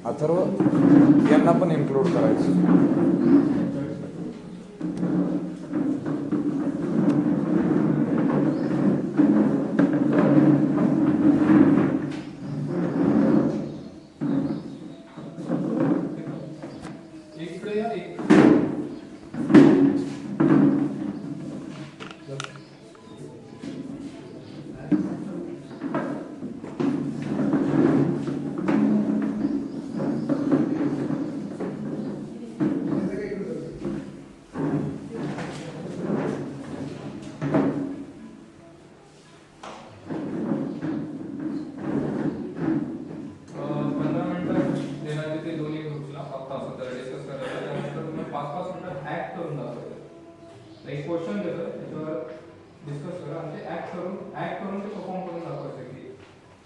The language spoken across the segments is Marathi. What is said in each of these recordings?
अथर्व यांना पण इन्क्लूड करायचं. एक क्वेश्चन देतो त्याच्यावर डिस्कस करा आणि ते ऍक्ट करून ते परफॉर्म करून दाखवायचं की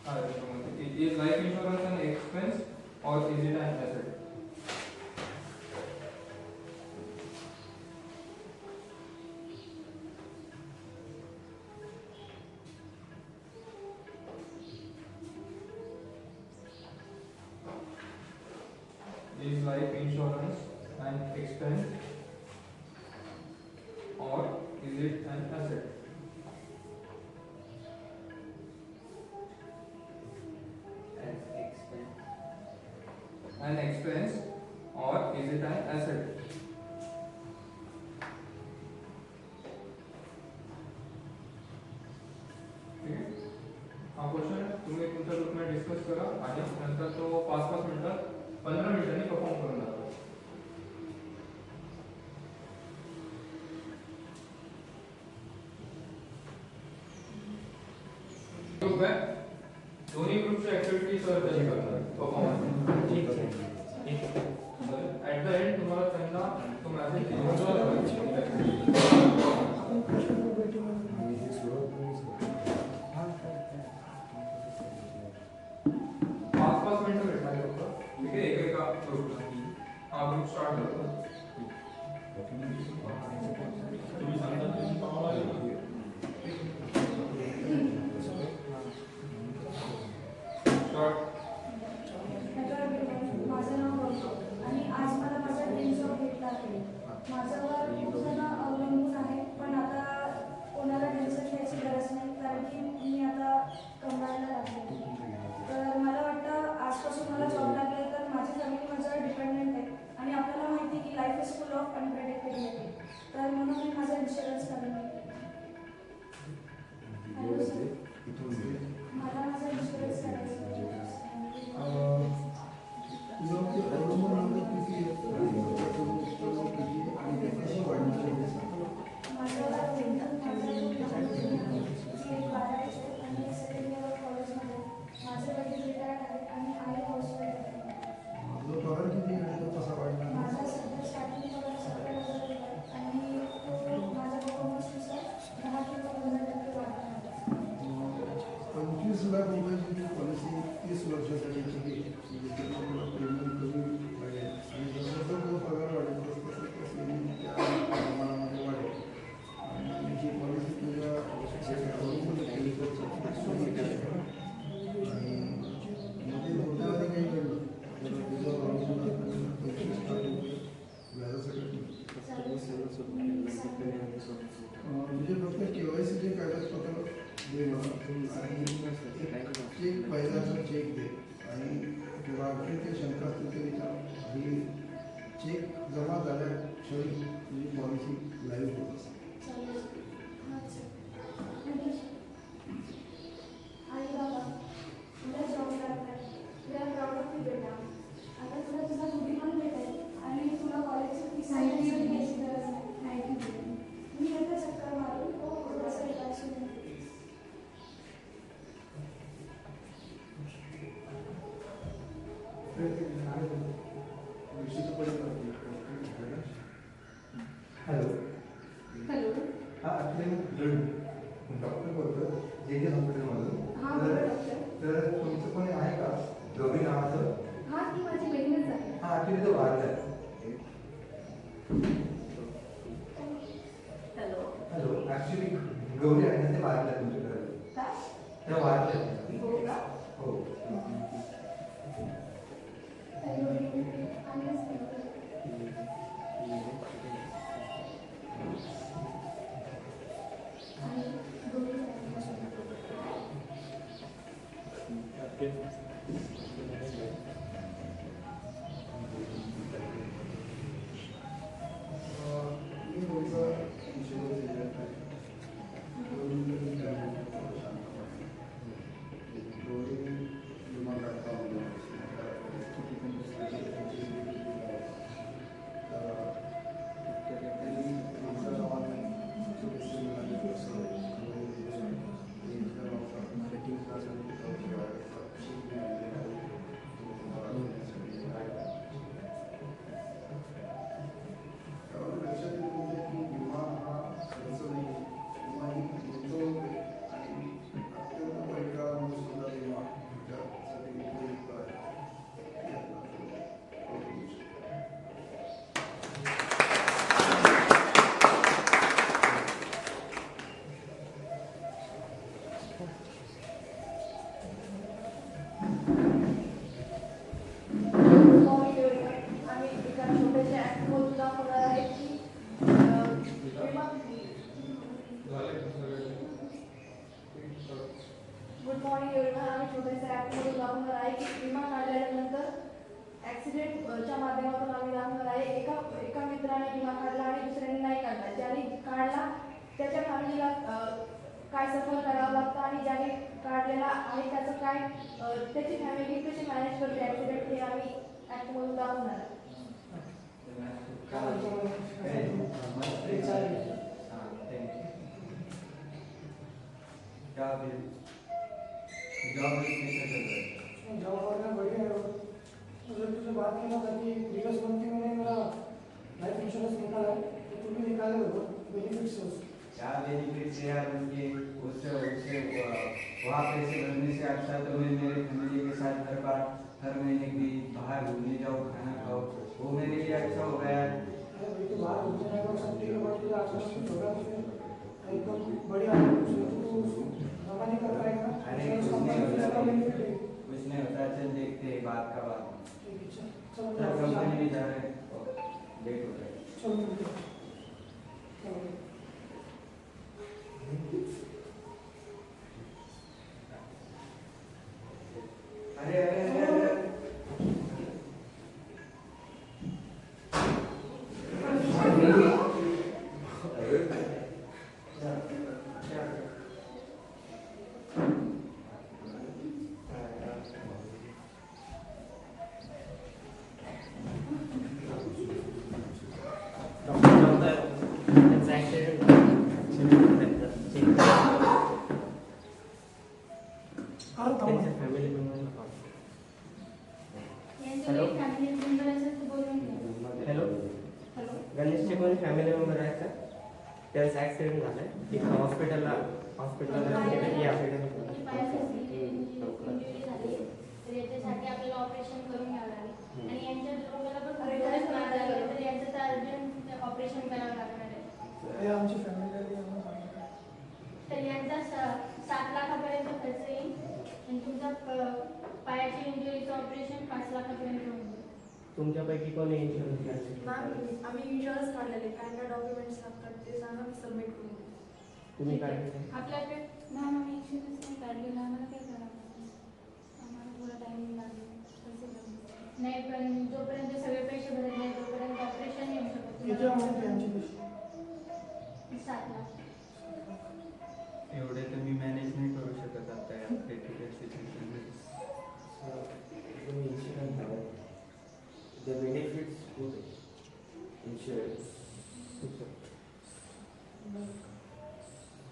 काय त्याच्यामध्ये is life insurance an expense और is it an asset. Is life insurance an expense or is it an asset? An expense or is it an asset? ठीक है, हा क्वेश्चन तुम्ही तुमच्या ग्रुपमध्ये डिस्कस करा आणि नंतर तो 5-5 मिनिटात 15 मिनिटांनी परफॉर्म करून दाखवा. ग्रुप आहे, दोन्ही ग्रुपची ऍक्टिव्हिटी सर कशी करणार परफॉर्मन्स. ऍट द एंड तुम्हाला त्यांना तो मेसेज ग्रुप स्टार्ट करतो. माझं नाव गौरव आणि आज मला माझा ड्रीम जॉब भेटला आहे. माझ्यावर खूप जण अवलंबून आहे, पण आता कोणाला टेन्शन घ्यायची गरज नाही कारण की मी आता कमवायला लागले. तर मला वाटतं आजपासून मला जॉब लागले तर माझी फॅमिली माझ्यावर डिपेंडेंट आहे आणि आपल्याला माहिती आहे की life is full of unpredictability. तर म्हणून मी माझा इन्शुरन्स काढून मला माझा इन्शुरन्स काढायचा. पॉलिसी 30 वर्षासाठी प्रीमियम कमी वाढेल आणि जसं जो पगार वाढेल तसं त्या प्रमाणामध्ये वाढेल आणि ही पॉलिसी तुझ्या केली आणि मध्ये मुद्द्यामध्ये काही घडलं तर तुझं व्याजासाठी म्हणजे फक्त KYC चे कागदपत्र दे मला आणि चेक पहिला चेक दे आणि तुला आणखी काही शंका असतील ते विचार. ही चेक जमा झाल्याशिवाय तुझी पॉलिसी लाईव्ह होत असते. आई बाबा तुला जॉब लागला, तुला प्राऊड ऑफ यू बेटा. आता तुला तुझा बुद्धिमान भेटेल आणि तुला कॉलेजची फीस घ्यायची गरज नाही. मी आता चक्कर मारून थोडंसं रिलॅक्स होईल. हॅलो हॅलो, हां डॉक्टर बोलतो जे हॉस्पिटलमधून. हां बरोबर डॉक्टर. तर तुमचं कोणी आहे का गौरी नावाचं? हां ती माझी बहीणच आहे. हा ॲक्च्युली तो वारला हॅलो. हॅलो ॲक्च्युली गौरी आहे ना ते वारल्या तुमच्याकडे. काय? त्या वारल्या. हो का? हो. हॅलो. आलेच नाही. आणि दोन्ही मी मुलगा इंशुरन्स एजंट आहे. गौरी विमा काढता लक्षात येत म्हणजे की विमा हा खर्च नाही, विमा ही गुंतवणूक आहे आणि अत्यंत वाईट काळामध्ये सुद्धा विमा तुमच्यासाठी उपयुक्त आहे. आम्ही एका छोट्याशा ॲक्टमधून दाखवणार आहे की गुड मॉर्निंग एव्हरीवन. आम्ही छोट्याशा ॲक्टमधून दाखवणार आहे की विमा काढल्यानंतर ॲक्सिडेंटच्या माध्यमातून आम्ही दाखवणार आहे एका मित्राने विमा काढला आणि दुसऱ्याने नाही काढला. ज्याने काढला त्याच्या फॅमिलीला काय सफर करावं लागतं आणि ज्याने काढलेला आहे त्याचं काय त्याची फॅमिली कशी मॅनेज करते ॲक्सिडेंट हे आम्ही ॲक्टमधून दाखवणार आहे. जॉब वगैरह बढ़िया है. मुझे तुझसे बात करना था कि प्रीवियस मंथ में मैंने मेरा लाइफ इंश्योरेंस निकाला है, तो तू भी निकाले हो बेनिफिट्स है उसके. क्या बेनिफिट्स है यार उनके उससे वहाँ पैसे भरने से अच्छा तो मैं मेरे फैमिली के साथ हर महीने की बाहर घूमने जाओ, खाना खाओ, वो मेरे लिए अच्छा हो गया है. अरे भाई तो बाहर घूमने जाएगा सब ठीक है, बट तुझे आसपास कुछ होगा तो फिर एकदम बढ़िया है. तो जमा नहीं कर पाएगा. अरे कुछ नहीं होता, चल देखते हैं बात का बात. चलो कंपनी में जा रहे हैं, लेट हो गए. चलो. अरे अरे अरे अरे हॅलो, गणेशचे कोणी फॅमिली मेंबर आहेत का? त्यावेळेस ॲक्सिडेंट झालाय तिथं हॉस्पिटलला याच्यासाठी आपल्याला ऑपरेशन करून घ्यावं लागेल आणि यांच्या डोक्याला पण तर यांचं तर अर्जंट ऑपरेशन करावं लागणार आहे. हे आमची फॅमिली तर यांचा 7 लाखापर्यंत खर्च येईल आणि तुमचा पायाची इंजुरीचं ऑपरेशन 5 लाखापर्यंत होईल. तुमच्यापैकी कोणी इन्शुरन्स काढले? मॅम आम्ही इन्शुरन्स काढलेले, काय काय डॉक्युमेंट्स लागतात ते सांगा, मी सबमिट करून देते. तुम्ही काढले? आपल्याकडे मॅम आम्ही इन्शुरन्स नाही काढलेला, आम्हाला काय करावं लागेल? आम्हाला थोडा टाइम लागेल. नाही पण जोपर्यंत सगळे पैसे भरत नाही तोपर्यंत ऑपरेशन येऊ शकत. किती अमाऊंट आहे आमची पैसे? 7 लाख. एवढे तर मी मॅनेज नाही करू शकत आता या क्रिटिकल सिच्युएशनमध्ये. तुम्ही इन्शुरन्स हवं. The benefits good insurance.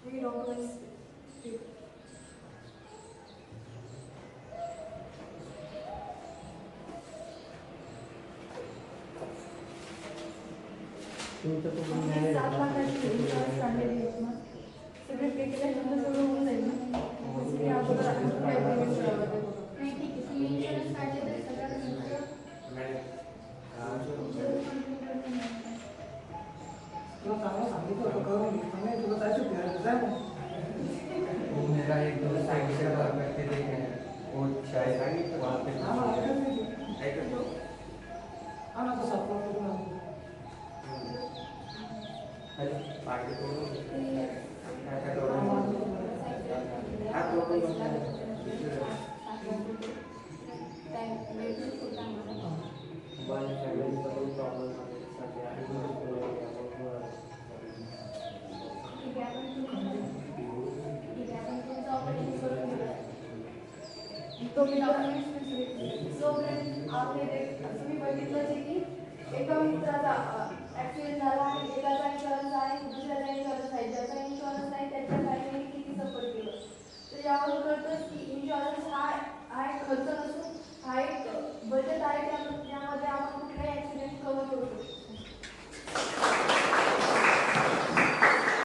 हे डॉक्युमेंट्स तुमचं तो आम्ही 7 लाखाची इन्शुरन्स काढलेली आहे. मग सगळे पे केल्यानंतर सगळं होऊन जाईल ना. अगोदर काढली करून ते काय काय प्रॉब्लेम काय प्रॉब्लेम माझ्या फॅमिलीचा पण प्रॉब्लेम आहे सध्या ठीक आहे, आपण तुमचं ऑपरेशन करून घेऊ. तो मी डॉक्युमेंट्स जोपर्यंत आपले